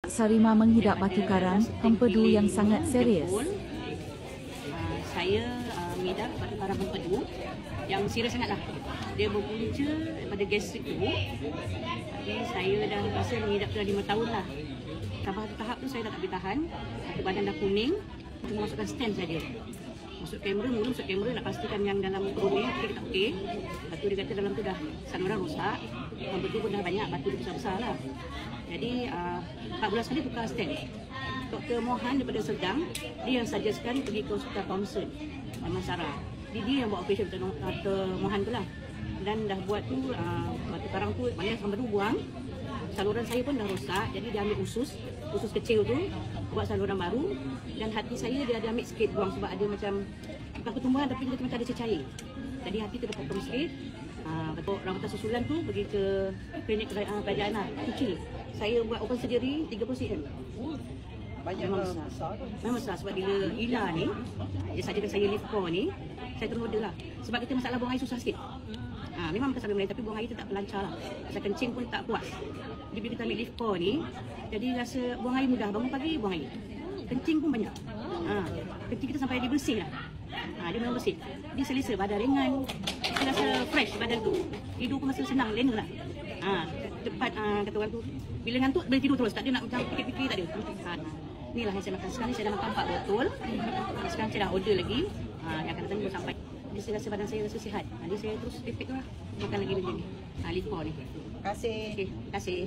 Sarima menghidap batu karang, empedu yang sangat serius. Saya mengidap batu karang empedu yang serius sangatlah. Dia berpunca daripada gastrik tu. Jadi saya dah rasa mengidap dah 5 tahun lah. Tahap tu saya dah tak boleh tahan. Badan dah kuning. Cuma masukkan stand saja. Masuk kamera, nak pastikan yang dalam perut ni okey tak okey. Lepas tu dia kata dalam tu dah saluran rosak. Empedu pun dah banyak, batu dia besar-besar lah. Jadi 14 kali tukar stand. Dr. Mohan daripada Sedang, dia yang suggestkan pergi ke Hospital Thomson, Sarah. Dia yang buat operation Dr. Mohan tu lah. Dan dah buat tu, batu karang tu, mana sampai tu buang. Saluran saya pun dah rosak, jadi dia ambil usus kecil tu, buat saluran baru. Dan hati saya dia ada ambil sikit buang sebab ada macam, bukan pertumbuhan tapi dia macam ada cecair. Jadi hati tu dia potong sikit. Betul rawatan susulan tu pergi ke klinik kerajaan lah, kecil. Saya buat open surgery 30 cm. Banyak besar. Memang besar sebab bila Ila ni, dia sajakan saya lift core ni, saya terus order lah. Sebab kita masalah buang air susah sikit. Memang bukan salah lain tapi buang air tu tak lancar lah. Rasa kencing pun tak puas. Jadi bila kita ambil lift core ni, jadi rasa buang air mudah. Bangun pagi buang air. Kencing pun banyak. Kencing kita sampai dia bersih lah. Dia memang bersih. Dia selesa, badan ringan. Kita rasa fresh badan tu. Tidur pun rasa senang, lena lah. Cepat kata orang tu. Bila ngantuk boleh tidur terus. Tak ada nak macam fikir-fikir, tak ada. Inilah yang saya makan. Sekarang ni saya dah makan 4 botol. Sekarang saya dah order lagi. Yang akan datang baru sampai. Jadi saya rasa badan saya rasa sihat. Jadi saya terus repeat tu lah. Makan lagi benda ni. Lift core ni. Terima kasih. Okay, terima kasih.